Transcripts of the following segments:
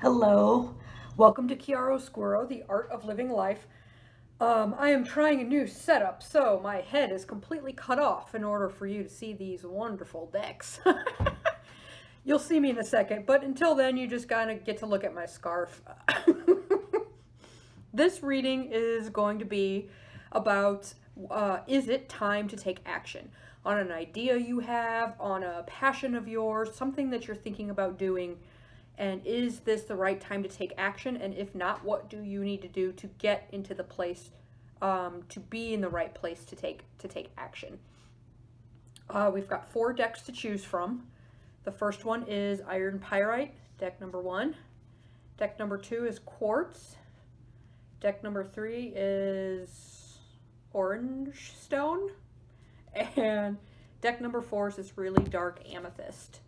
Hello, welcome to Chiaroscuro, the art of living life. I am trying a new setup, so my head is completely cut off in order for you to see these wonderful decks. You'll see me in a second, but until then, you just gotta get to look at my scarf. This reading is going to be about is it time to take action on an idea you have, on a passion of yours, something that you're thinking about doing, and is this the right time to take action? And if not, what do you need to do to get into the place, to be in the right place to take action? We've got 4 decks to choose from. The first one is Iron Pyrite, deck number 1. Deck number 2 is Quartz. Deck number 3 is Orange Stone. And deck number 4 is this really dark Amethyst.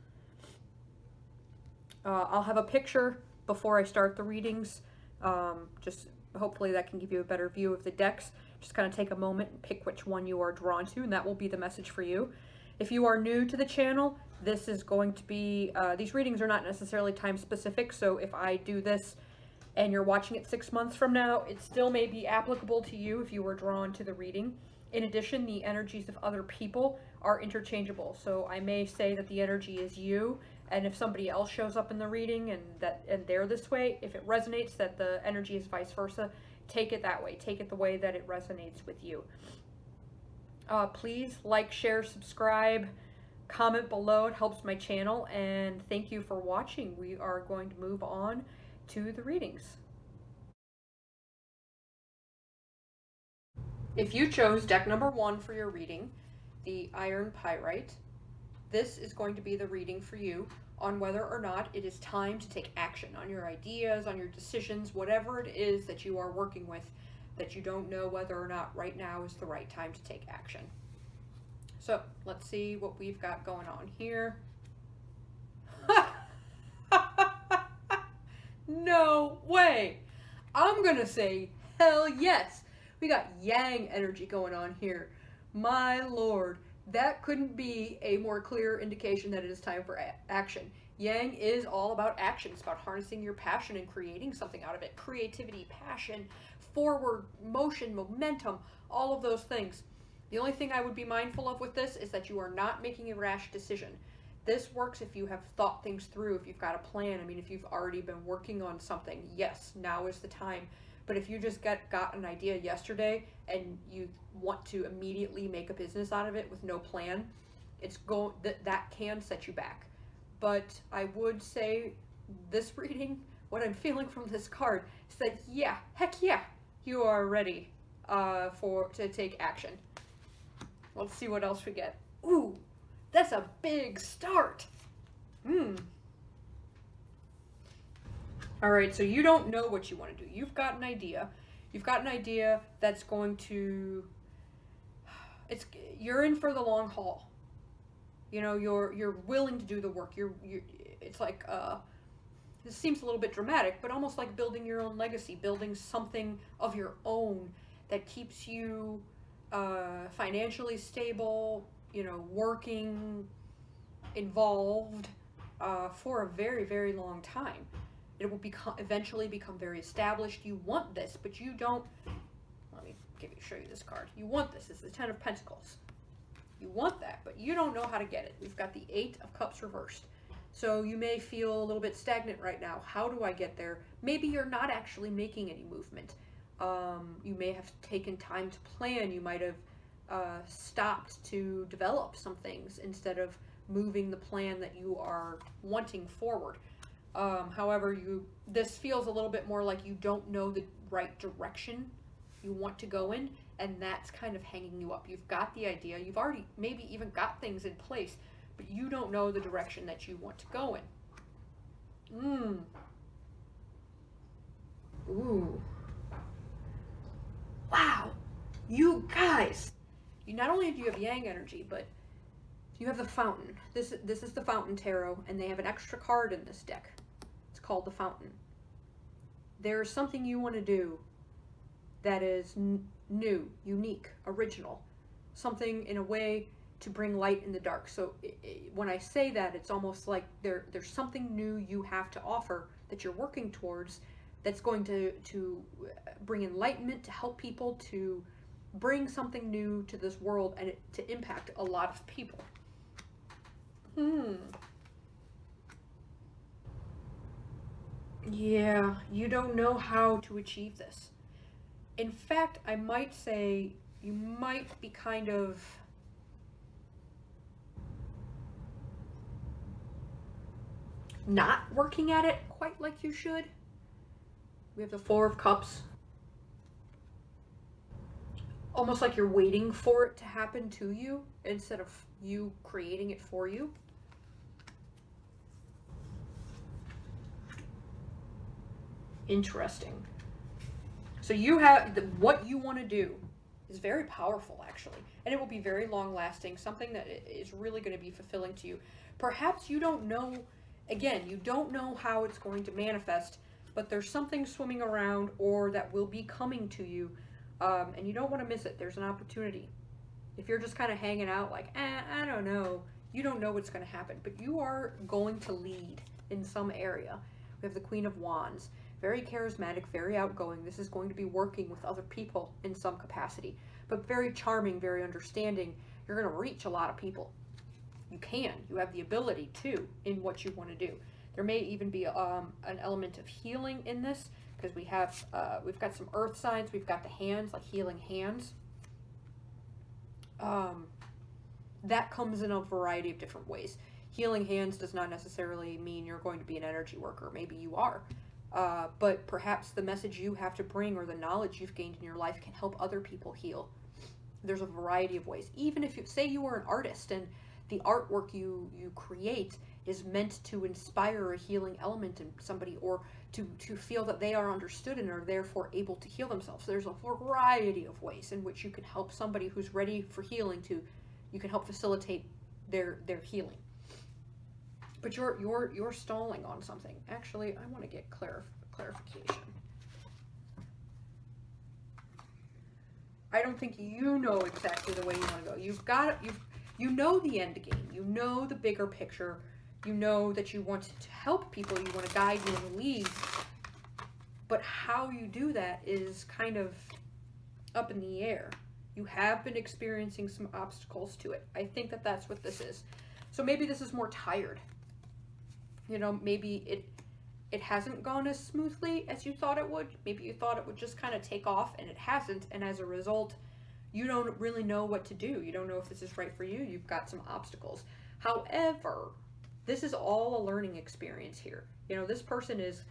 I'll have a picture before I start the readings. Just hopefully that can give you a better view of the decks. Just kind of take a moment and pick which one you are drawn to, and that will be the message for you. If you are new to the channel, this is going to be, these readings are not necessarily time specific, so if I do this and you're watching it 6 months from now, it still may be applicable to you if you were drawn to the reading. In addition, the energies of other people are interchangeable, so I may say that the energy is you, and if somebody else shows up in the reading and they're this way, if it resonates that the energy is vice versa, take it that way. Take it the way that it resonates with you. Please like, share, subscribe, comment below. It helps my channel, and thank you for watching. We are going to move on to the readings. If you chose deck number 1 for your reading, the Iron Pyrite, this is going to be the reading for you on whether or not it is time to take action on your ideas, on your decisions, whatever it is that you are working with that you don't know whether or not right now is the right time to take action. So let's see what we've got going on here. No way! I'm gonna say hell yes! We got yang energy going on here. My lord, that couldn't be a more clear indication that it is time for action. Yang is all about action. It's about harnessing your passion and creating something out of it. Creativity, passion, forward motion, momentum, all of those things. The only thing I would be mindful of with this is that you are not making a rash decision. This works if you have thought things through, if you've got a plan. I mean, if you've already been working on something, yes, now is the time. But if you just got an idea yesterday and you want to immediately make a business out of it with no plan, that can set you back. But I would say this reading, what I'm feeling from this card is that yeah, heck yeah, you are ready to take action. Let's see what else we get. Ooh, that's a big start. All right, so you don't know what you want to do. You've got an idea. You've got an idea that's going to, you're in for the long haul. You know, you're willing to do the work. It's like, this seems a little bit dramatic, but almost like building your own legacy, building something of your own that keeps you financially stable, you know, working, involved for a very, very long time. It will eventually become very established. You want this, but you don't. Let me show you this card. You want this. It's the 10 of Pentacles. You want that, but you don't know how to get it. We've got the 8 of Cups reversed. So you may feel a little bit stagnant right now. How do I get there? Maybe you're not actually making any movement. You may have taken time to plan. You might have stopped to develop some things instead of moving the plan that you are wanting forward. However, this feels a little bit more like you don't know the right direction you want to go in, and that's kind of hanging you up. You've got the idea, you've already maybe even got things in place, but you don't know the direction that you want to go in. Ooh. Wow. You guys. You not only do you have yang energy, but you have the Fountain. This is the Fountain Tarot, and they have an extra card in this deck. It's called the Fountain. There's something you want to do that is new, unique, original. Something in a way to bring light in the dark. So when I say that, it's almost like there's something new you have to offer that you're working towards, that's going to bring enlightenment, to help people, to bring something new to this world, and to impact a lot of people. Yeah, you don't know how to achieve this. In fact, I might say you might be kind of not working at it quite like you should. We have the Four of Cups. Almost like you're waiting for it to happen to you instead of you creating it for you. Interesting. So you have what you want to do is very powerful, actually, and it will be very long lasting, something that is really going to be fulfilling to you. Perhaps you don't know, again, you don't know how it's going to manifest, but there's something swimming around or that will be coming to you, and you don't want to miss it. There's an opportunity. If you're just kind of hanging out like, I don't know, you don't know what's going to happen, but you are going to lead in some area. We have the Queen of Wands. Very charismatic, very outgoing. This is going to be working with other people in some capacity, but very charming, very understanding. You're going to reach a lot of people. You have the ability to, in what you want to do. There may even be an element of healing in this, because we've got some earth signs. We've got the hands, like healing hands. That comes in a variety of different ways. Healing hands does not necessarily mean you're going to be an energy worker. Maybe you are. But perhaps the message you have to bring or the knowledge you've gained in your life can help other people heal. There's a variety of ways. Even if you say you are an artist and the artwork you create is meant to inspire a healing element in somebody, or to feel that they are understood and are therefore able to heal themselves. There's a variety of ways in which you can help somebody who's ready for healing you can help facilitate their healing. But you're stalling on something. Actually, I want to get clarification. I don't think you know exactly the way you want to go. You know the end game. You know the bigger picture. You know that you want to help people. You want to guide you and lead. But how you do that is kind of up in the air. You have been experiencing some obstacles to it. I think that's what this is. So maybe this is more tired. Maybe it hasn't gone as smoothly as you thought it would. Maybe you thought it would just kind of take off, and it hasn't. And as a result, you don't really know what to do. You don't know if this is right for you. You've got some obstacles. However, this is all a learning experience here. This person is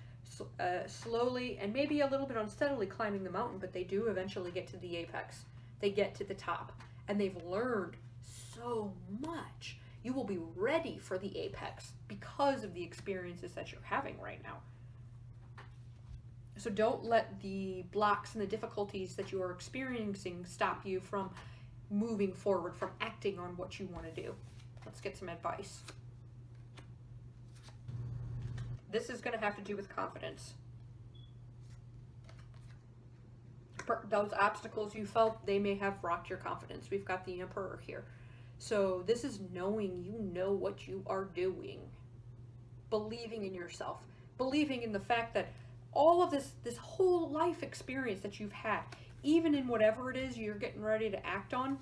slowly and maybe a little bit unsteadily climbing the mountain, but they do eventually get to the apex. They get to the top, and they've learned so much. You will be ready for the apex because of the experiences that you're having right now. So don't let the blocks and the difficulties that you are experiencing stop you from moving forward, from acting on what you want to do. Let's get some advice. This is going to have to do with confidence. Those obstacles you felt, they may have rocked your confidence. We've got the Emperor here. So this is knowing you know what you are doing. Believing in yourself. Believing in the fact that all of this whole life experience that you've had, even in whatever it is you're getting ready to act on,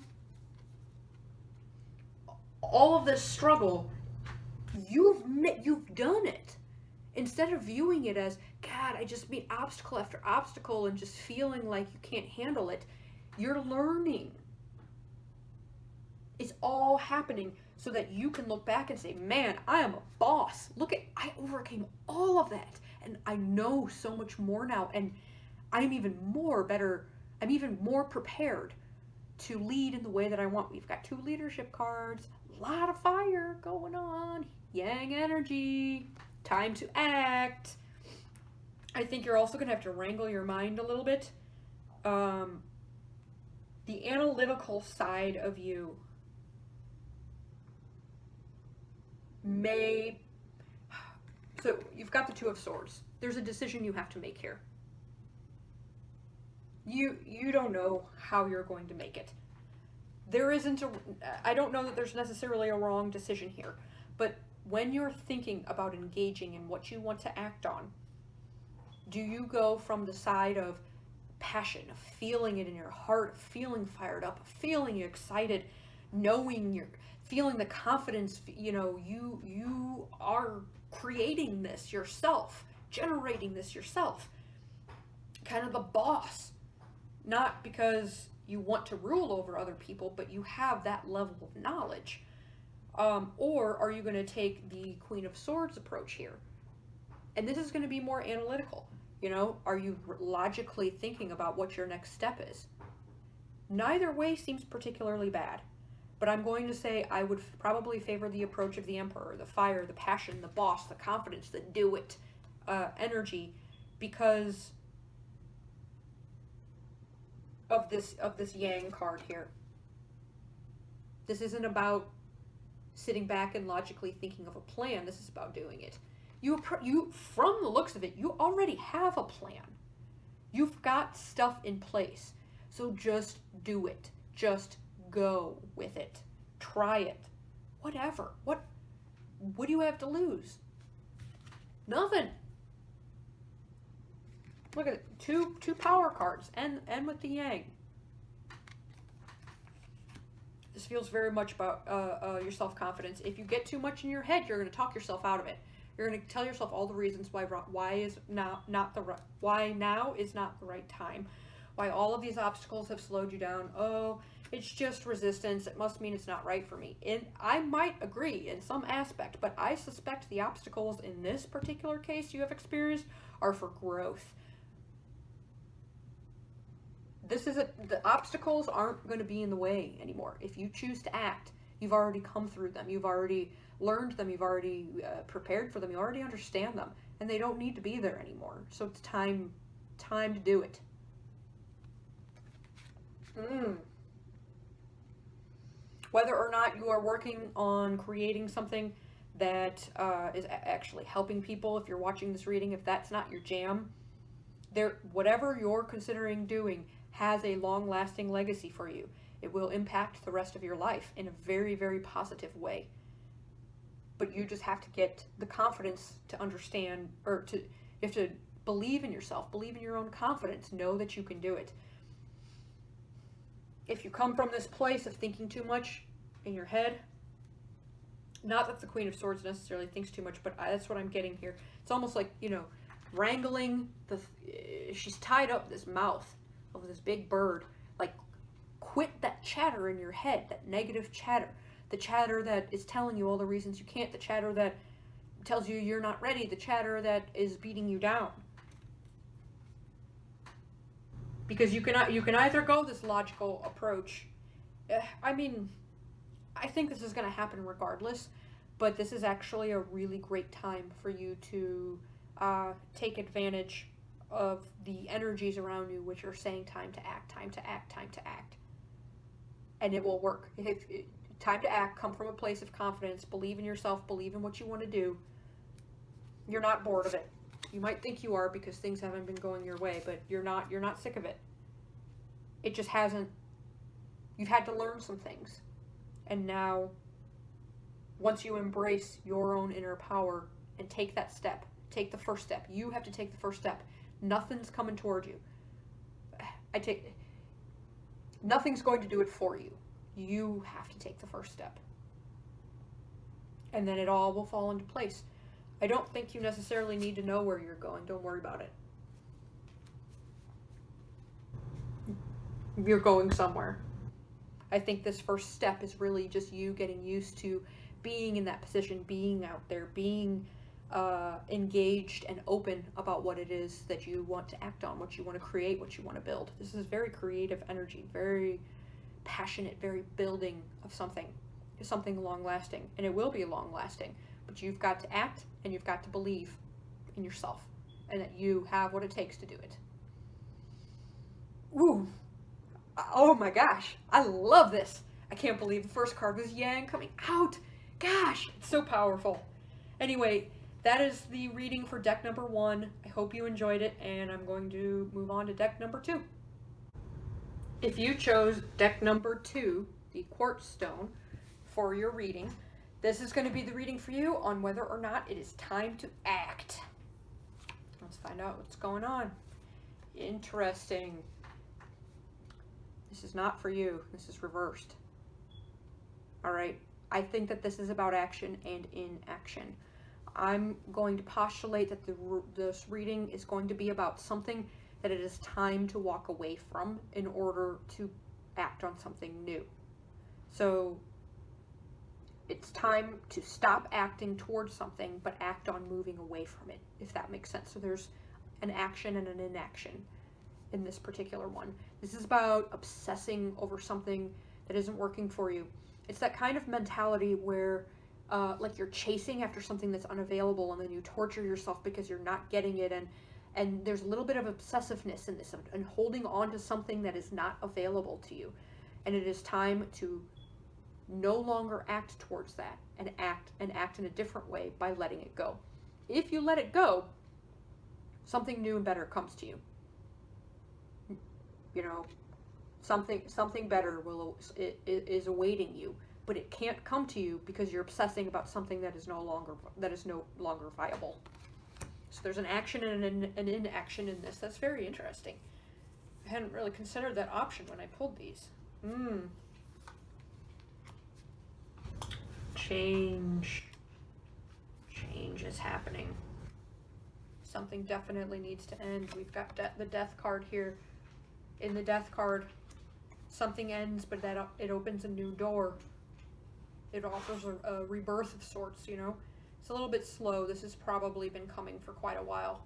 all of this struggle, you've done it. Instead of viewing it as, God, I just meet obstacle after obstacle and just feeling like you can't handle it, you're learning. It's all happening so that you can look back and say, man, I am a boss. Look, I overcame all of that. And I know so much more now. And I'm even more prepared to lead in the way that I want. We've got 2 leadership cards, a lot of fire going on, yang energy, time to act. I think you're also going to have to wrangle your mind a little bit. The analytical side of you so you've got the 2 of Swords. There's a decision you have to make here. You don't know how you're going to make it. there isn't a, I don't know that there's necessarily a wrong decision here, but when you're thinking about engaging in what you want to act on, do you go from the side of passion, of feeling it in your heart, feeling fired up, feeling excited, knowing you're feeling the confidence, you are creating this yourself, generating this yourself, kind of the boss, not because you want to rule over other people, but you have that level of knowledge. Or are you going to take the Queen of Swords approach here? And this is going to be more analytical. Are you logically thinking about what your next step is? Neither way seems particularly bad, but I'm going to say I would probably favor the approach of the Emperor, the fire, the passion, the boss, the confidence, the do it energy, because of this Yang card here. This isn't about sitting back and logically thinking of a plan. This is about doing it. You, from the looks of it, you already have a plan. You've got stuff in place. So just do it. Just go with it. Try it. Whatever. What do you have to lose? Nothing. Look at it. Two power cards. And with the Yang. This feels very much about your self-confidence. If you get too much in your head, you're going to talk yourself out of it. You're going to tell yourself all the reasons why now is not the right time. Why all of these obstacles have slowed you down. Oh, it's just resistance. It must mean it's not right for me. And I might agree in some aspect, but I suspect the obstacles in this particular case you have experienced are for growth. The obstacles aren't going to be in the way anymore. If you choose to act, you've already come through them. You've already learned them. You've already prepared for them. You already understand them, and they don't need to be there anymore. So it's time to do it. Whether or not you are working on creating something that is actually helping people, if you're watching this reading, if that's not your jam, whatever you're considering doing has a long-lasting legacy for you. It will impact the rest of your life in a very, very positive way. But you just have to get the confidence to understand, you have to believe in yourself, believe in your own confidence, know that you can do it. If you come from this place of thinking too much in your head, not that the Queen of Swords necessarily thinks too much, but that's what I'm getting here. It's almost like, wrangling she's tied up this mouth of this big bird. Like, quit that chatter in your head, that negative chatter, the chatter that is telling you all the reasons you can't, the chatter that tells you you're not ready, the chatter that is beating you down. Because you can either go this logical approach. I mean, I think this is going to happen regardless, but this is actually a really great time for you to take advantage of the energies around you, which are saying time to act, time to act, time to act. And it will work. Time to act, come from a place of confidence, believe in yourself, believe in what you want to do. You're not bored of it. You might think you are because things haven't been going your way, but you're not sick of it. It just hasn't. You've had to learn some things. And now, once you embrace your own inner power and take that step, take the first step. You have to take the first step. Nothing's coming toward you. Nothing's going to do it for you. You have to take the first step. And then it all will fall into place. I don't think you necessarily need to know where you're going. Don't worry about it. You're going somewhere. I think this first step is really just you getting used to being in that position, being out there, being engaged and open about what it is that you want to act on, what you want to create, what you want to build. This is very creative energy, very passionate, very building of something long lasting, and it will be long lasting, but you've got to act and you've got to believe in yourself and that you have what it takes to do it. Ooh, oh my gosh, I love this. I can't believe the first card was Yang coming out. Gosh, it's so powerful. Anyway, that is the reading for deck number 1. I hope you enjoyed it, and I'm going to move on to deck number 2. If you chose deck number 2, the quartz stone for your reading. This is going to be the reading for you on whether or not it is time to act. Let's find out what's going on. Interesting. This is not for you. This is reversed. All right. I think that this is about action and inaction. I'm going to postulate that this reading is going to be about something that it is time to walk away from in order to act on something new. So it's time to stop acting towards something, but act on moving away from it, if that makes sense. So there's an action and an inaction in this particular one. This is about obsessing over something that isn't working for you. It's that kind of mentality where like you're chasing after something that's unavailable, and then you torture yourself because you're not getting it, and there's a little bit of obsessiveness in this, and holding on to something that is not available to you. And it is time to no longer act towards that, and act in a different way by letting it go. If you let it go, something new and better comes to you. You know, something better is awaiting you, but it can't come to you because you're obsessing about something that is no longer viable. So there's an action and an inaction in this. That's very interesting. I hadn't really considered that option when I pulled these. Change is happening. Something definitely needs to end. We've got the death card here. In the death card, something ends, but that it opens a new door. It offers a rebirth of sorts, you know. It's a little bit slow. This has probably been coming for quite a while.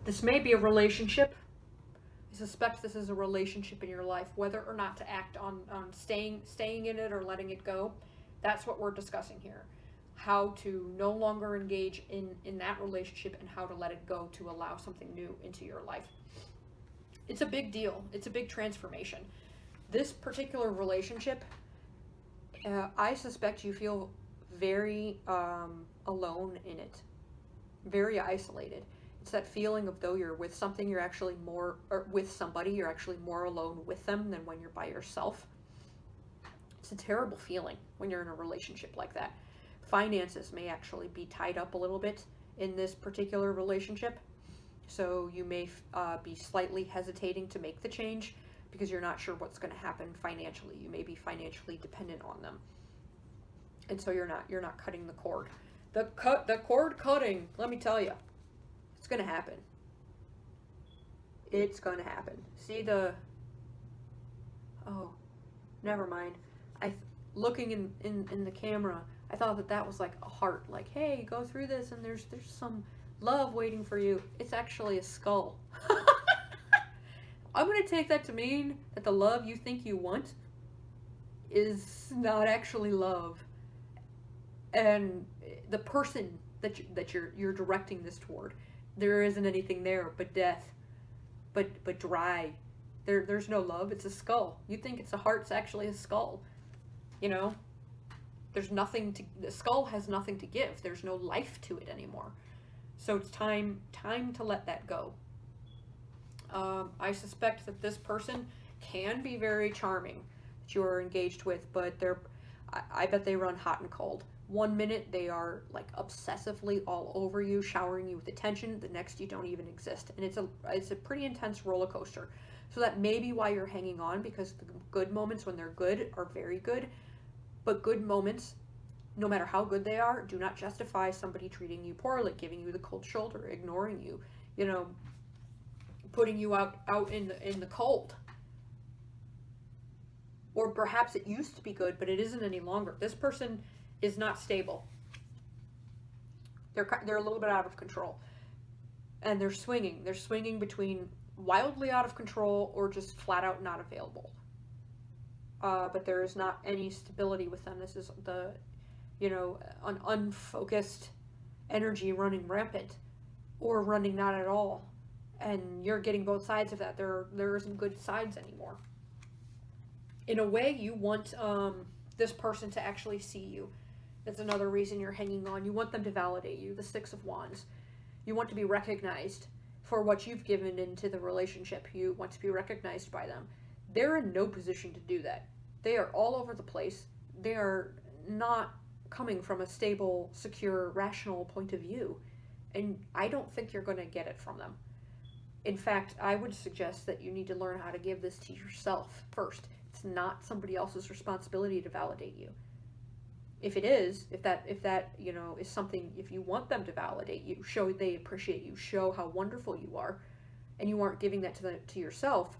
This may be a relationship. I suspect this is a relationship in your life, whether or not to act on staying in it or letting it go. That's what we're discussing here. How to no longer engage in that relationship, and how to let it go to allow something new into your life. It's a big deal. It's a big transformation. This particular relationship, I suspect you feel very alone in it, very isolated. It's that feeling of though you're with something, you're actually more, or with somebody, you're actually more alone with them than when you're by yourself. It's a terrible feeling when you're in a relationship like that. Finances may actually be tied up a little bit in this particular relationship. So you may be slightly hesitating to make the change because you're not sure what's going to happen financially. You may be financially dependent on them. And so you're not cutting the cord. The cord cutting, let me tell you. It's going to happen. It's going to happen. See oh, never mind. Looking in the camera, I thought that was like a heart. Like, hey, go through this and there's some love waiting for you. It's actually a skull. I'm going to take that to mean that the love you think you want is not actually love. And the person that you're directing this toward, there isn't anything there but death, but dry. There's no love. It's a skull. You think it's a heart, it's actually a skull. You know, there's nothing the skull has nothing to give. There's no life to it anymore. So it's time to let that go. I suspect that this person can be very charming that you're engaged with, but I bet they run hot and cold. 1 minute they are like obsessively all over you, showering you with attention. The next you don't even exist, and it's a pretty intense roller coaster. So that may be why you're hanging on, because the good moments when they're good are very good, but good moments, no matter how good they are, do not justify somebody treating you poorly, giving you the cold shoulder, ignoring you, you know, putting you out in the cold. Or perhaps it used to be good, but it isn't any longer. This person is not stable. They're a little bit out of control, and they're swinging between wildly out of control or just flat out not available. But there is not any stability with them. This is an unfocused energy running rampant, or running not at all, and you're getting both sides of that. There isn't good sides anymore. In a way, you want this person to actually see you. That's another reason you're hanging on. You want them to validate you. The Six of Wands. You want to be recognized for what you've given into the relationship. You want to be recognized by them. They're in no position to do that. They are all over the place. They are not coming from a stable, secure, rational point of view. And I don't think you're going to get it from them. In fact, I would suggest that you need to learn how to give this to yourself first. It's not somebody else's responsibility to validate you. If it is, if that is something, if you want them to validate you, show they appreciate you, show how wonderful you are, and you aren't giving that to yourself,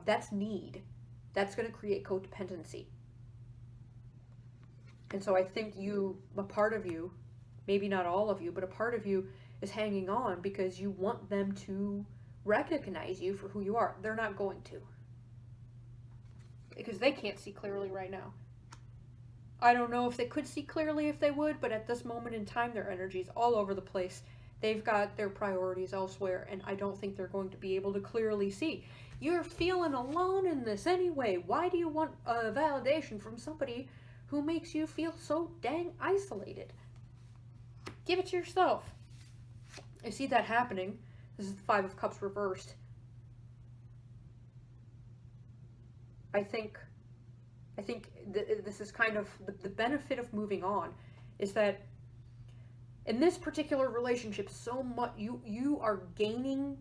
that's need. That's going to create codependency. And so I think a part of you, maybe not all of you, but a part of you is hanging on because you want them to recognize you for who you are. They're not going to. Because they can't see clearly right now. I don't know if they could see clearly if they would, but at this moment in time, their energy's all over the place. They've got their priorities elsewhere, and I don't think they're going to be able to clearly see. You're feeling alone in this anyway. Why do you want a validation from somebody who makes you feel so dang isolated? Give it to yourself. I see that happening. This is the Five of Cups reversed. I think this is kind of the benefit of moving on, is that in this particular relationship, so much you are gaining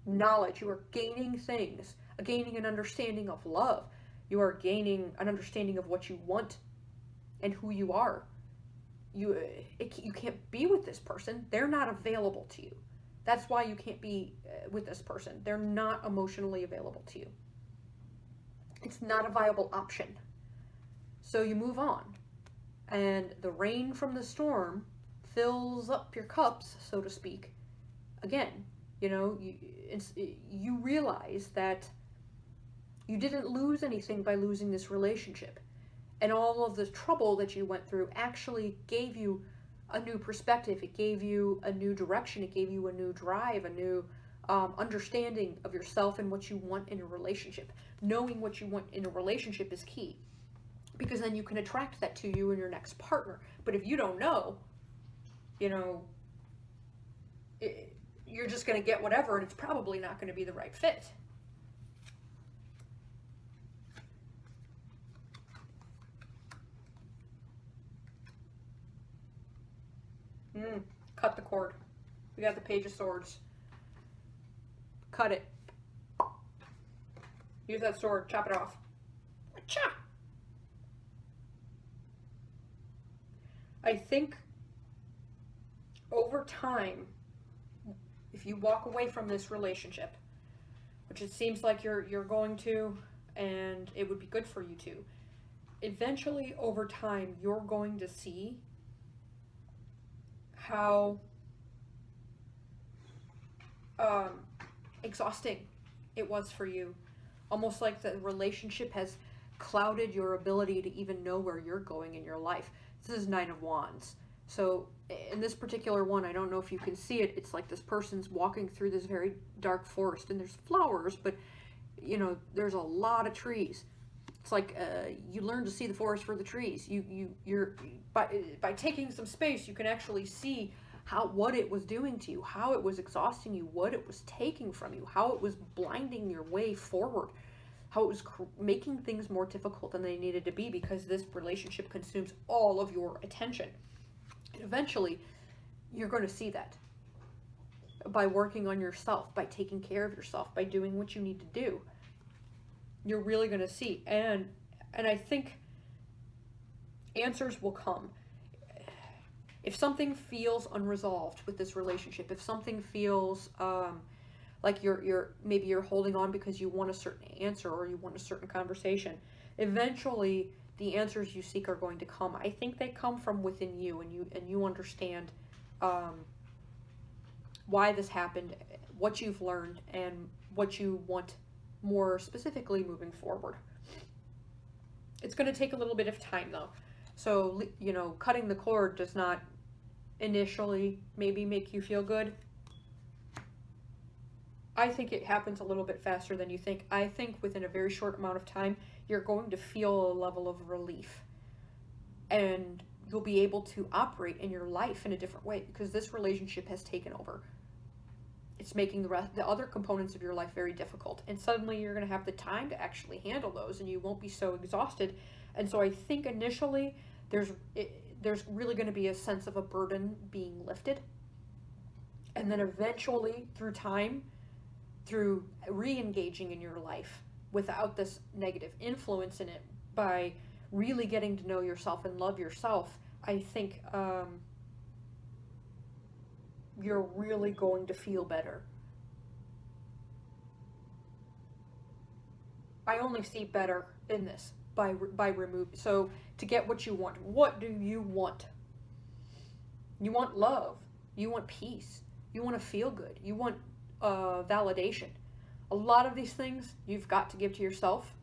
knowledge, you are gaining things, gaining an understanding of love, you are gaining an understanding of what you want and who you are. You can't be with this person. They're not available to you. That's why you can't be with this person. They're not emotionally available to you. It's not a viable option. So you move on. And the rain from the storm fills up your cups, so to speak. Again, you realize that you didn't lose anything by losing this relationship. And all of the trouble that you went through actually gave you a new perspective. It gave you a new direction. It gave you a new drive, a new understanding of yourself and what you want in a relationship. Knowing what you want in a relationship is key, because then you can attract that to you and your next partner. But if you don't know, you're just going to get whatever, and it's probably not going to be the right fit. Cut the cord. We got the Page of Swords. Cut it. Use that sword. Chop it off. Chop! I think over time, if you walk away from this relationship, which it seems like you're going to, and it would be good for you to, eventually over time you're going to see how exhausting it was for you. Almost like the relationship has clouded your ability to even know where you're going in your life. This is Nine of Wands. So in this particular one, I don't know if you can see it, it's like this person's walking through this very dark forest, and there's flowers, but there's a lot of trees. It's like you learn to see the forest for the trees. You're by taking some space, you can actually see what it was doing to you, how it was exhausting you, what it was taking from you, how it was blinding your way forward, how it was making things more difficult than they needed to be, because this relationship consumes all of your attention. And eventually, you're going to see that by working on yourself, by taking care of yourself, by doing what you need to do. You're really going to see, and I think answers will come. If something feels unresolved with this relationship, if something feels like maybe you're holding on because you want a certain answer or you want a certain conversation, eventually the answers you seek are going to come. I think they come from within you, and you understand why this happened, what you've learned, and what you want more specifically moving forward. It's going to take a little bit of time though. So, cutting the cord does not initially maybe make you feel good. I think it happens a little bit faster than you think. I think within a very short amount of time, you're going to feel a level of relief. And you'll be able to operate in your life in a different way because this relationship has taken over. It's making the other components of your life very difficult. And suddenly you're going to have the time to actually handle those and you won't be so exhausted. And so I think initially there's really going to be a sense of a burden being lifted. And then eventually through time, through re-engaging in your life without this negative influence in it, by really getting to know yourself and love yourself, I think you're really going to feel better. I only see better in this by remove. So to get what you want, what do you want? You want love. You want peace. You want to feel good. You want validation. A lot of these things you've got to give to yourself.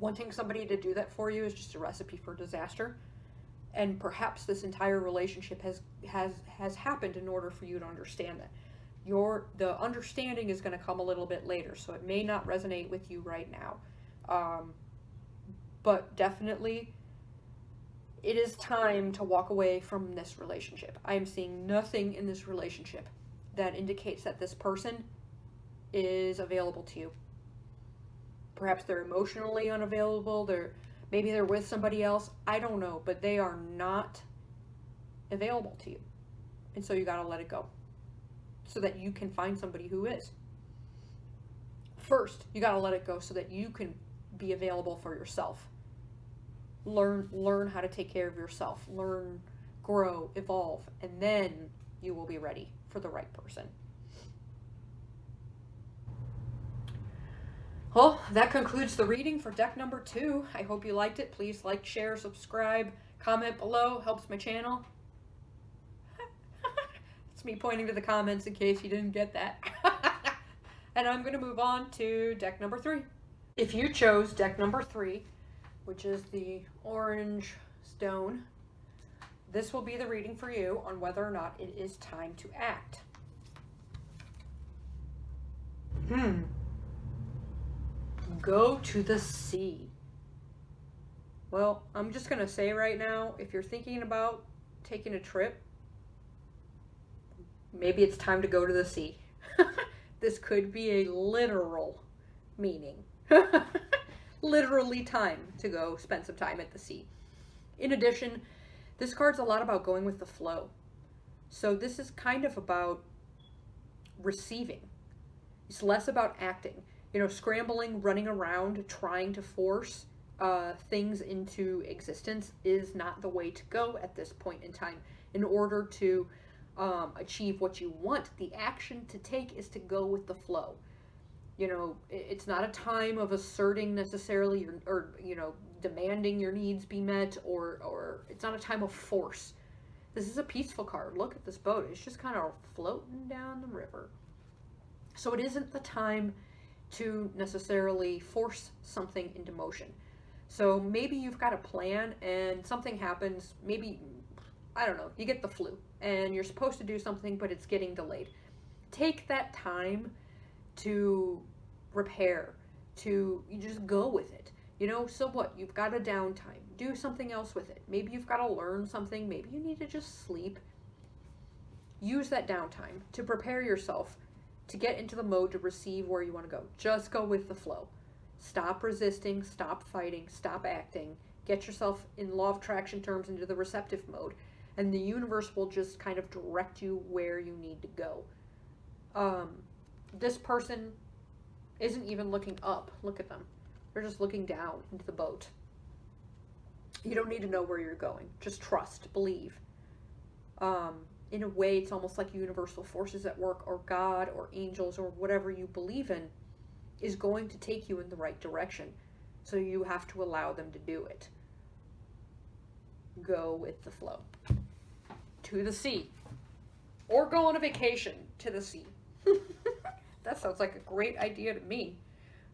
Wanting somebody to do that for you is just a recipe for disaster. And perhaps this entire relationship has happened in order for you to understand that. The understanding is going to come a little bit later, so it may not resonate with you right now. But definitely, it is time to walk away from this relationship. I am seeing nothing in this relationship that indicates that this person is available to you. Perhaps they're emotionally unavailable. Maybe they're with somebody else. I don't know, but they are not available to you. And so you got to let it go so that you can find somebody who is. First, you got to let it go so that you can be available for yourself. Learn how to take care of yourself. Learn, grow, evolve, and then you will be ready for the right person. Well, that concludes the reading for deck number 2. I hope you liked it. Please like, share, subscribe, comment below. Helps my channel. It's me pointing to the comments in case you didn't get that. And I'm going to move on to deck number 3. If you chose deck number 3, which is the orange stone, this will be the reading for you on whether or not it is time to act. Go to the sea. Well, I'm just going to say right now, if you're thinking about taking a trip, maybe it's time to go to the sea. This could be a literal meaning. Literally time to go spend some time at the sea. In addition, this card's a lot about going with the flow. So this is kind of about receiving. It's less about acting. Scrambling, running around, trying to force things into existence is not the way to go at this point in time. In order to achieve what you want, the action to take is to go with the flow. It's not a time of asserting necessarily or demanding your needs be met, or it's not a time of force. This is a peaceful card. Look at this boat. It's just kind of floating down the river. So it isn't the time to necessarily force something into motion. So maybe you've got a plan and something happens. Maybe, I don't know, you get the flu and you're supposed to do something, but it's getting delayed. Take that time to repair, you just go with it. So what? You've got a downtime. Do something else with it. Maybe you've got to learn something. Maybe you need to just sleep. Use that downtime to prepare yourself to get into the mode to receive where you want to go. Just go with the flow. Stop resisting, stop fighting, stop acting. Get yourself, in law of attraction terms, into the receptive mode. And the universe will just kind of direct you where you need to go. This person isn't even looking up. Look at them. They're just looking down into the boat. You don't need to know where you're going. Just trust, believe. In a way, it's almost like universal forces at work, or God, or angels, or whatever you believe in, is going to take you in the right direction. So you have to allow them to do it. Go with the flow. To the sea. Or go on a vacation to the sea. That sounds like a great idea to me.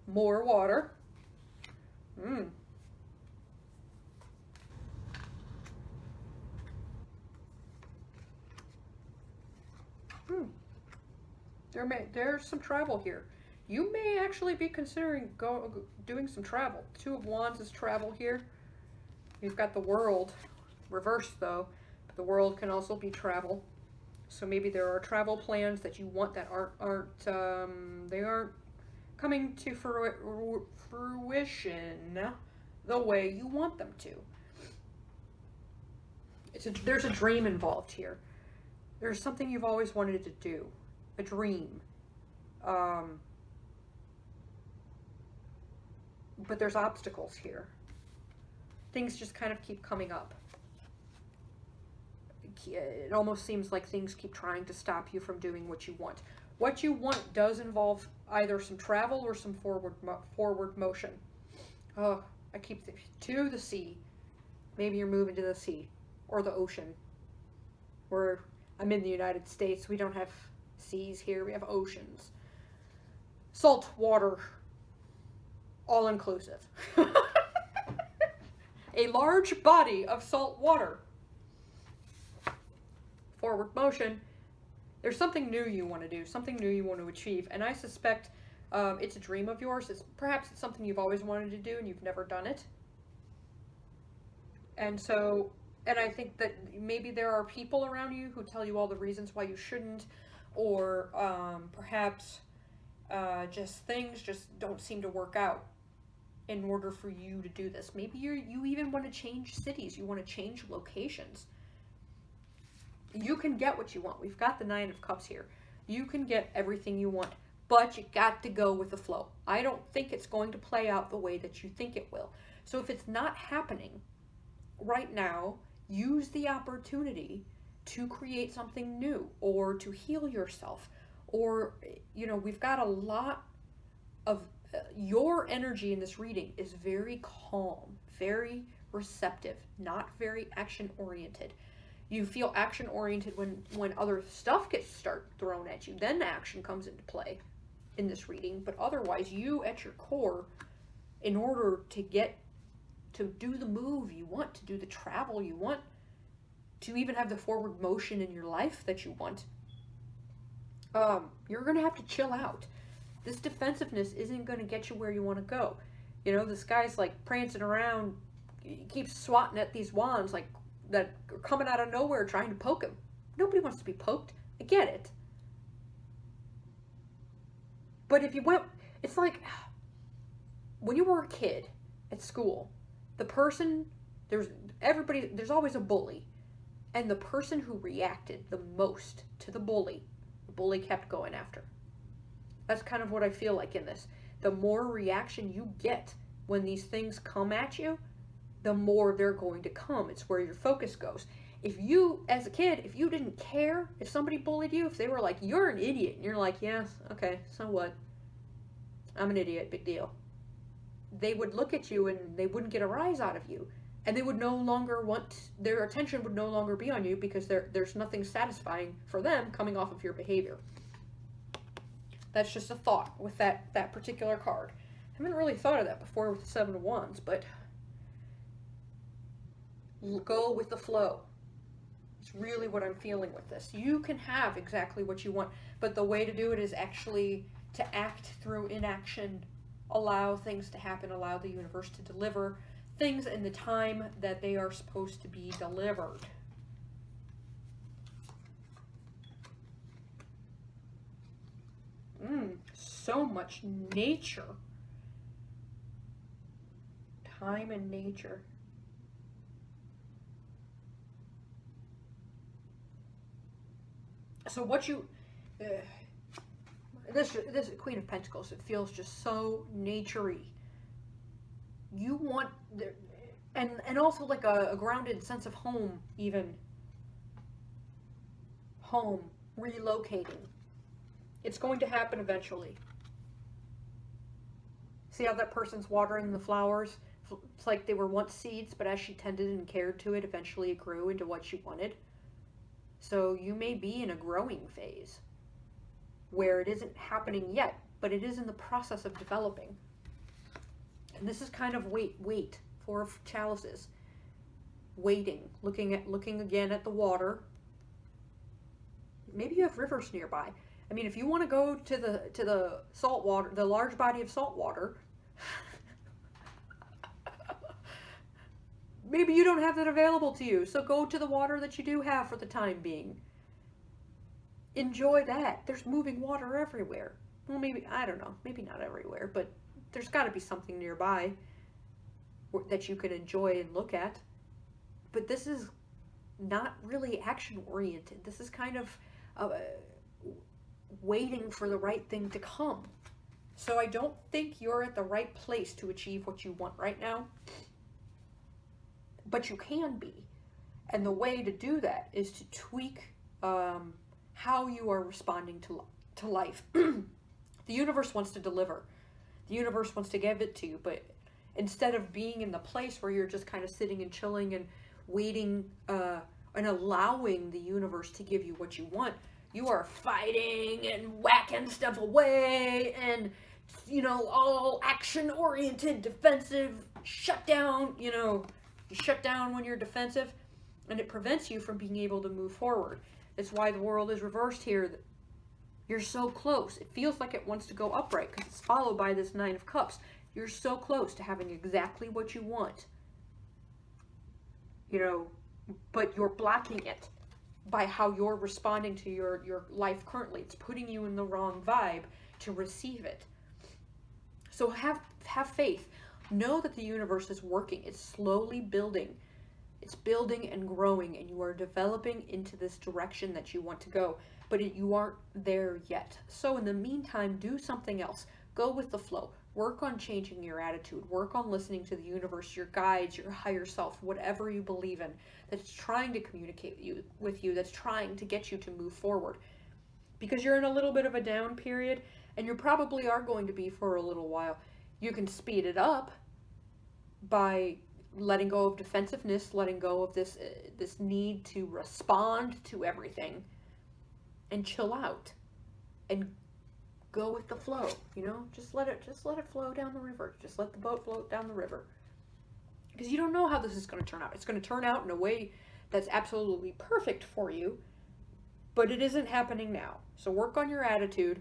More water. there's some travel here. You may actually be considering doing some travel. Two of Wands is travel here. You've got the World, reversed though. But the World can also be travel. So maybe there are travel plans that you want that aren't coming to fruition the way you want them to. There's a dream involved here. There's something you've always wanted to do, a dream. But there's obstacles here. Things just kind of keep coming up. It almost seems like things keep trying to stop you from doing what you want. What you want does involve either some travel or some forward motion. Oh, I keep thinking, to the sea. Maybe you're moving to the sea or the ocean. Where I'm in the United States, we don't have seas here, we have oceans. Salt water, all inclusive. A large body of salt water. Forward motion. There's something new you want to do, something new you want to achieve, and I suspect it's a dream of yours. Perhaps it's something you've always wanted to do and you've never done it. And I think that maybe there are people around you who tell you all the reasons why you shouldn't, or perhaps just things just don't seem to work out in order for you to do this. Maybe you even want to change cities, you want to change locations. You can get what you want. We've got the Nine of Cups here. You can get everything you want, but you got to go with the flow. I don't think it's going to play out the way that you think it will. So if it's not happening right now, use the opportunity to create something new or to heal yourself. Or, we've got a lot of your energy in this reading is very calm, very receptive, not very action oriented. You feel action oriented when other stuff gets thrown at you. Then action comes into play in this reading. But otherwise, you at your core, in order to do the move you want, to do the travel you want, to even have the forward motion in your life that you want, you're going to have to chill out. This defensiveness isn't going to get you where you want to go. This guy's like prancing around, he keeps swatting at these wands like that are coming out of nowhere trying to poke him. Nobody wants to be poked. I get it. But it's like when you were a kid at school, there's always a bully. And the person who reacted the most to the bully kept going after. That's kind of what I feel like in this. The more reaction you get when these things come at you, the more they're going to come. It's where your focus goes. If you, as a kid, if you didn't care, if somebody bullied you, if they were like, you're an idiot, and you're like, yes, okay, so what? I'm an idiot, big deal. They would look at you and they wouldn't get a rise out of you. And they would no longer their attention would no longer be on you because there's nothing satisfying for them coming off of your behavior. That's just a thought with that particular card. I haven't really thought of that before with the Seven of Wands, but go with the flow. It's really what I'm feeling with this. You can have exactly what you want, but the way to do it is actually to act through inaction, allow things to happen, allow the universe to deliver things in the time that they are supposed to be delivered. So much nature. Time and nature. So what you... this Queen of Pentacles, it feels just so nature-y. You want... And also like a grounded sense of home, even. Home. Relocating. It's going to happen eventually. See how that person's watering the flowers? It's like they were once seeds, but as she tended and cared to it, eventually it grew into what she wanted. So you may be in a growing phase where it isn't happening yet, but it is in the process of developing. And this is kind of wait. Four of Chalices. Waiting. Looking again at the water. Maybe you have rivers nearby. I mean, if you want to go to the salt water, the large body of salt water, maybe you don't have that available to you. So go to the water that you do have for the time being. Enjoy that. There's moving water everywhere. Well, maybe, I don't know, maybe not everywhere, but there's got to be something nearby that you can enjoy and look at. But this is not really action oriented. This is kind of waiting for the right thing to come. So I don't think you're at the right place to achieve what you want right now. But you can be. And the way to do that is to tweak how you are responding to life. The universe wants to deliver. The universe wants to give it to you, but instead of being in the place where you're just kind of sitting and chilling and waiting and allowing the universe to give you what you want, you are fighting and whacking stuff away and, you know, all action-oriented, defensive, shut down, you know, you shut down when you're defensive, and it prevents you from being able to move forward. That's why the world is reversed here. You're so close. It feels like it wants to go upright because it's followed by this Nine of Cups. You're so close to having exactly what you want. You know, but you're blocking it by how you're responding to your life currently. It's putting you in the wrong vibe to receive it. So have faith. Know that the universe is working. It's slowly building. It's building and growing, and you are developing into this direction that you want to go, but you aren't there yet. So in the meantime, do something else. Go with the flow. Work on changing your attitude. Work on listening to the universe, your guides, your higher self, whatever you believe in, that's trying to communicate with you, that's trying to get you to move forward. Because you're in a little bit of a down period, and you probably are going to be for a little while. You can speed it up by letting go of defensiveness, letting go of this need to respond to everything, and chill out and go with the flow. You know, just let it flow down the river. Just let the boat float down the river, because you don't know how this is going to turn out. It's going to turn out in a way that's absolutely perfect for you, but it isn't happening now. So work on your attitude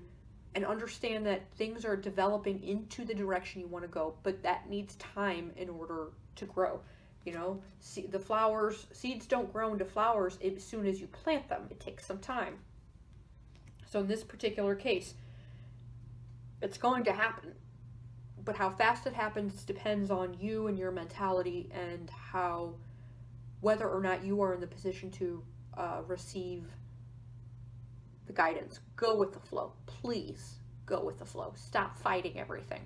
and understand that things are developing into the direction you want to go, but that needs time in order to grow. You know, the flowers, seeds don't grow into flowers as soon as you plant them. It takes some time. So in this particular case, it's going to happen, but how fast it happens depends on you and your mentality and whether or not you are in the position to receive the guidance. Go with the flow. Please go with the flow. Stop fighting everything.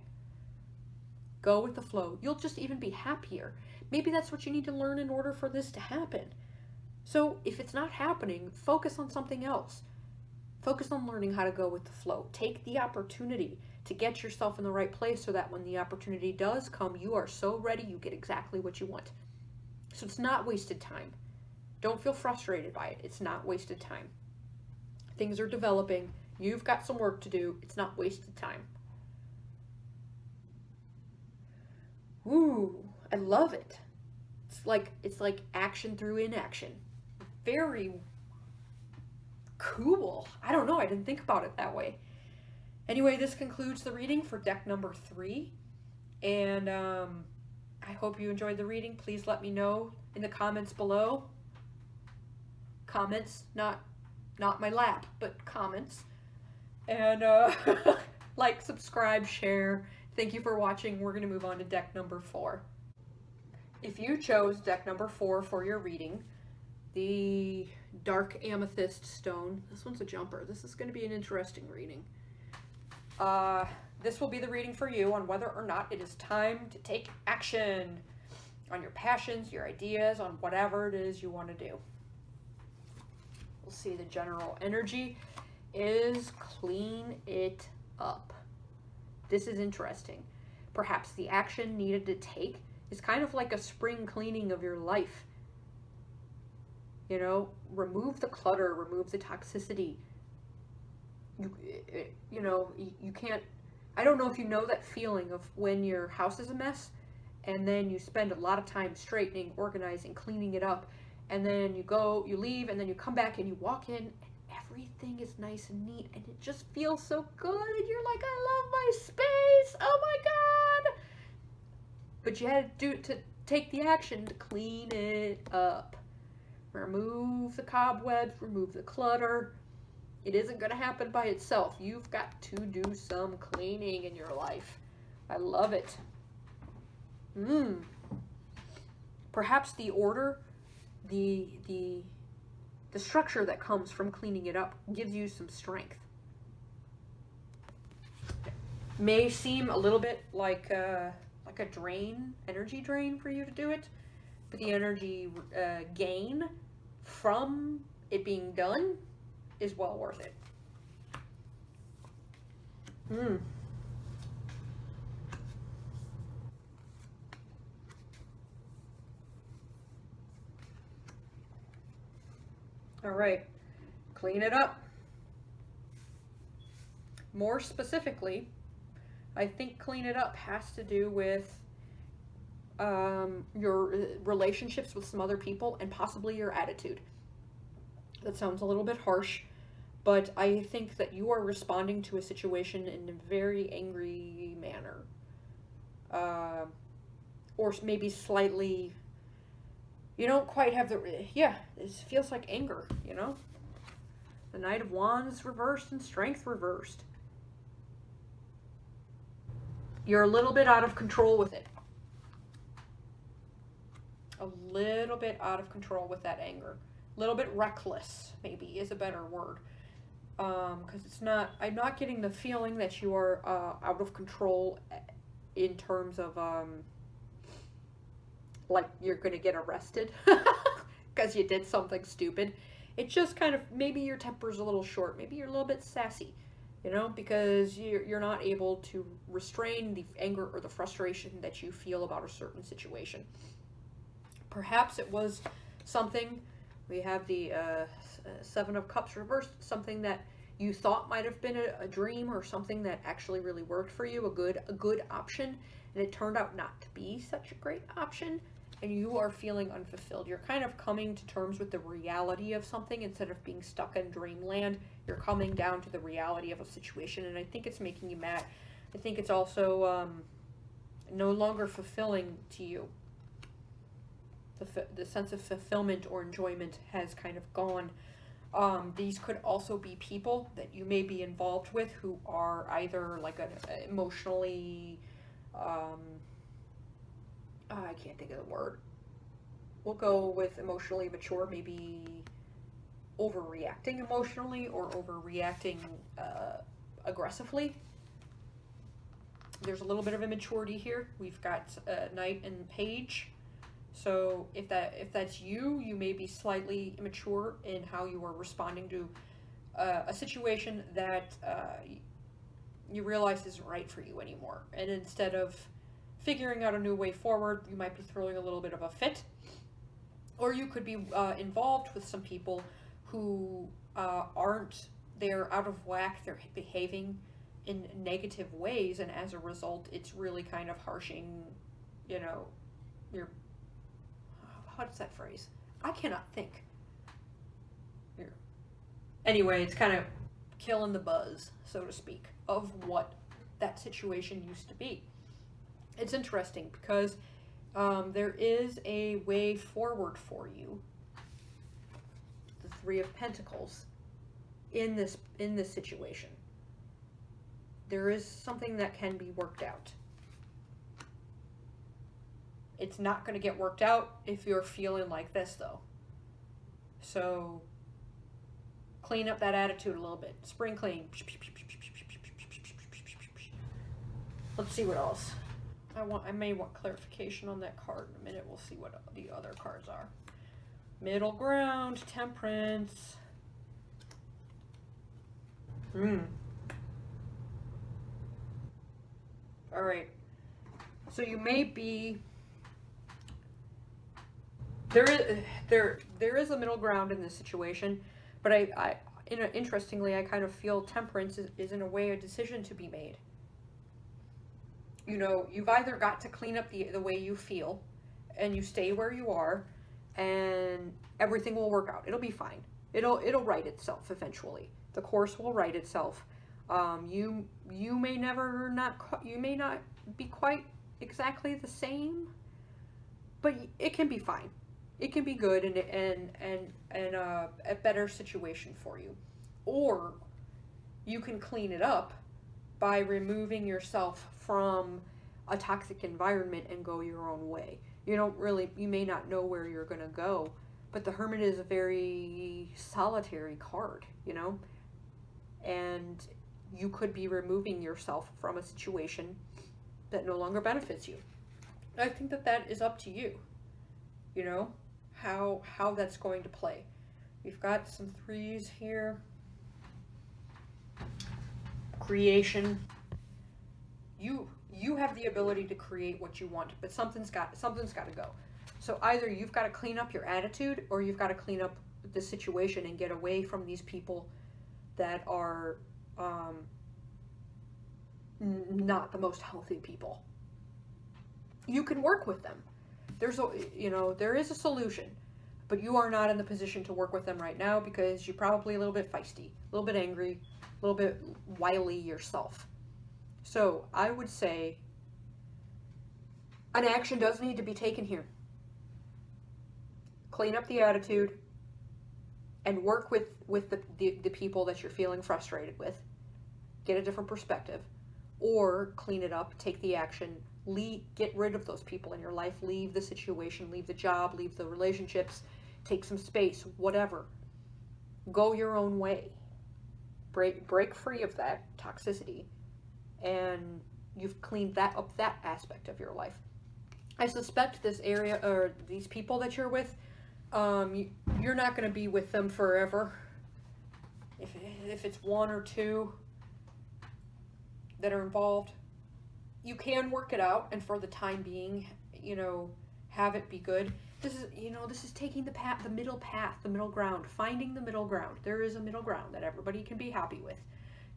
Go with the flow. You'll just even be happier. Maybe that's what you need to learn in order for this to happen. So if it's not happening, focus on something else. Focus on learning how to go with the flow. Take the opportunity to get yourself in the right place so that when the opportunity does come, you are so ready, you get exactly what you want. So it's not wasted time. Don't feel frustrated by it. It's not wasted time. Things are developing. You've got some work to do. It's not wasted time. Ooh, I love it. It's like action through inaction. Very cool. I don't know. I didn't think about it that way. Anyway, this concludes the reading for deck number 3. And I hope you enjoyed the reading. Please let me know in the comments below. Comments, not my lap, but comments. And like, subscribe, share. Thank you for watching. We're going to move on to deck number 4. If you chose deck number 4 for your reading, the dark amethyst stone, this one's a jumper. This is going to be an interesting reading. This will be the reading for you on whether or not it is time to take action on your passions, your ideas, on whatever it is you want to do. We'll see the general energy is clean it up. This is interesting. Perhaps the action needed to take is kind of like a spring cleaning of your life. You know, remove the clutter, remove the toxicity. You can't, I don't know if you know that feeling of when your house is a mess and then you spend a lot of time straightening, organizing, cleaning it up, and then you leave, and then you come back and you walk in and everything is nice and neat, and it just feels so good, and you're like, I love my space, oh my god! But you had to take the action to clean it up. Remove the cobwebs, remove the clutter. It isn't going to happen by itself. You've got to do some cleaning in your life. I love it. Perhaps the order, the structure that comes from cleaning it up gives you some strength. May seem a little bit like a drain, energy drain for you to do it, but the energy gain from it being done is well worth it. All right, clean it up. More specifically, I think clean it up has to do with your relationships with some other people and possibly your attitude. That sounds a little bit harsh, but I think that you are responding to a situation in a very angry manner. Or maybe slightly, you don't quite have it feels like anger, you know? The Knight of Wands reversed and Strength reversed. You're a little bit out of control with it. A little bit out of control with that anger. A little bit reckless, maybe, is a better word. Because I'm not getting the feeling that you are out of control in terms of, like you're going to get arrested because you did something stupid. It's just kind of, maybe your temper's a little short. Maybe you're a little bit sassy, you know, because you're not able to restrain the anger or the frustration that you feel about a certain situation. Perhaps it was something, we have the Seven of Cups reversed, something that you thought might have been a dream or something that actually really worked for you, a good option, and it turned out not to be such a great option, and you are feeling unfulfilled. You're kind of coming to terms with the reality of something instead of being stuck in dreamland. You're coming down to the reality of a situation, and I think it's making you mad. I think it's also no longer fulfilling to you. The sense of fulfillment or enjoyment has kind of gone. These could also be people that you may be involved with who are either like emotionally, I can't think of the word. We'll go with emotionally mature, maybe overreacting emotionally or overreacting aggressively. There's a little bit of immaturity here. We've got Knight and Page. So if that's you may be slightly immature in how you are responding to a situation that you realize isn't right for you anymore. And instead of figuring out a new way forward, you might be throwing a little bit of a fit. Or you could be involved with some people who they're out of whack, they're behaving in negative ways, and as a result, it's really kind of harshing, you know, what's that phrase? I cannot think. Here. Anyway, it's kind of killing the buzz, so to speak, of what that situation used to be. It's interesting because there is a way forward for you. The Three of Pentacles in this situation. There is something that can be worked out. It's not going to get worked out if you're feeling like this, though. So, clean up that attitude a little bit. Spring clean. Let's see what else. I may want clarification on that card in a minute. We'll see what the other cards are. Middle ground, temperance. All right. So you may be... There is a middle ground in this situation, but interestingly, I kind of feel temperance is in a way a decision to be made. You know, you've either got to clean up the way you feel, and you stay where you are, and everything will work out. It'll be fine. It'll write itself eventually. The course will write itself. You may you may not be quite exactly the same, but it can be fine. It can be good and a better situation for you. Or you can clean it up by removing yourself from a toxic environment and go your own way. You may not know where you're going to go, but the Hermit is a very solitary card, and you could be removing yourself from a situation that no longer benefits you. I think that is up to you, how that's going to play. We've got some threes here. Creation. You have the ability to create what you want, but something's got to go. So either you've got to clean up your attitude, or you've got to clean up the situation and get away from these people that are not the most healthy people. You can work with them. There is a solution, but you are not in the position to work with them right now because you're probably a little bit feisty, a little bit angry, a little bit wily yourself. So I would say an action does need to be taken here. Clean up the attitude and work with the people that you're feeling frustrated with. Get a different perspective. Or clean it up, take the action, get rid of those people in your life, leave the situation, leave the job, leave the relationships, take some space, whatever. Go your own way. Break free of that toxicity, and you've cleaned that aspect of your life. I suspect this area, or these people that you're with, you're not going to be with them forever. If it's one or two that are involved, you can work it out, and for the time being, have it be good. This is taking the middle path, the middle ground, finding the middle ground. There is a middle ground that everybody can be happy with.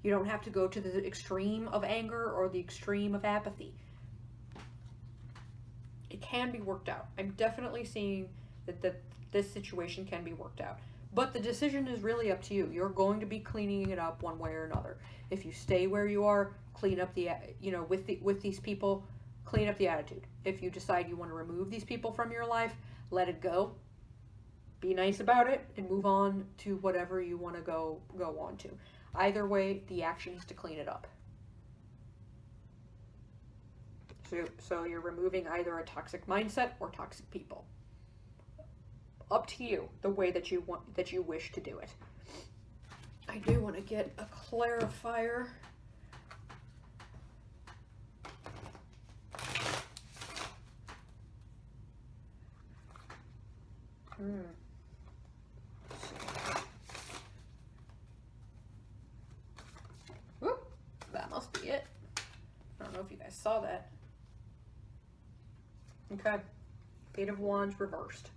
You don't have to go to the extreme of anger or the extreme of apathy. It can be worked out. I'm definitely seeing that this situation can be worked out. But the decision is really up to you. You're going to be cleaning it up one way or another. If you stay where you are, clean up with these people, clean up the attitude. If you decide you want to remove these people from your life, let it go. Be nice about it and move on to whatever you want to go on to. Either way, the action is to clean it up. So you're removing either a toxic mindset or toxic people. Up to you, the way that you wish to do it. I do want to get a clarifier. Whoop, that must be it. I don't know if you guys saw that. Okay. Eight of Wands reversed.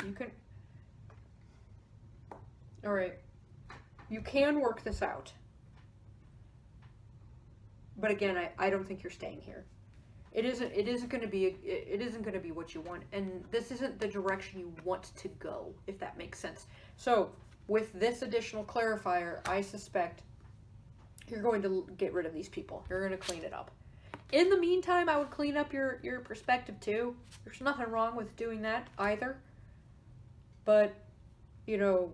You can... Alright. You can work this out. But again, I don't think you're staying here. It isn't going to be what you want, and this isn't the direction you want to go, if that makes sense. So, with this additional clarifier, I suspect you're going to get rid of these people. You're going to clean it up. In the meantime, I would clean up your perspective too. There's nothing wrong with doing that either. But, you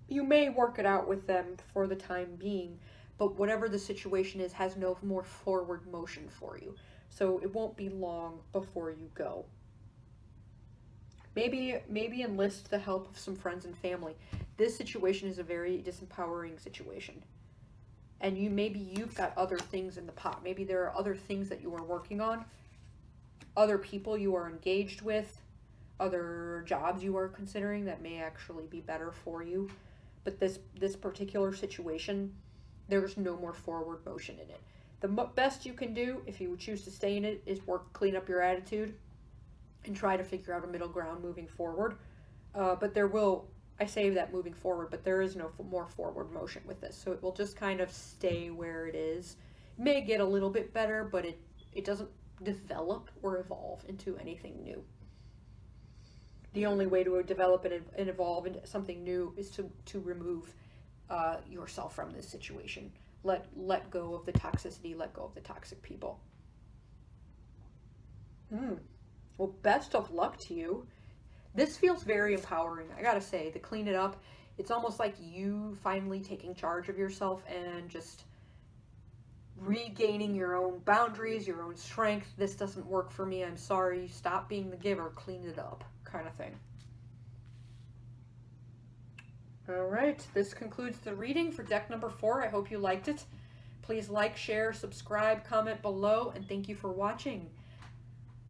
may work it out with them for the time being, but whatever the situation is has no more forward motion for you. So it won't be long before you go. Maybe enlist the help of some friends and family. This situation is a very disempowering situation. And you've got other things in the pot. Maybe there are other things that you are working on, other people you are engaged with, other jobs you are considering that may actually be better for you. But this particular situation, there's no more forward motion in it. The best you can do, if you choose to stay in it, is clean up your attitude and try to figure out a middle ground moving forward. But I say that moving forward, but there is no more forward motion with this. So it will just kind of stay where it is. may get a little bit better, but it doesn't develop or evolve into anything new. The only way to develop and evolve into something new is to remove yourself from this situation. Let go of the toxicity, let go of the toxic people. Well, best of luck to you. This feels very empowering, I gotta say. To clean it up, it's almost like you finally taking charge of yourself and just regaining your own boundaries, your own strength. This doesn't work for me, I'm sorry, stop being the giver, clean it up, kind of thing. All right, this concludes the reading for deck number 4. I hope you liked it. Please like, share, subscribe, comment below, and thank you for watching.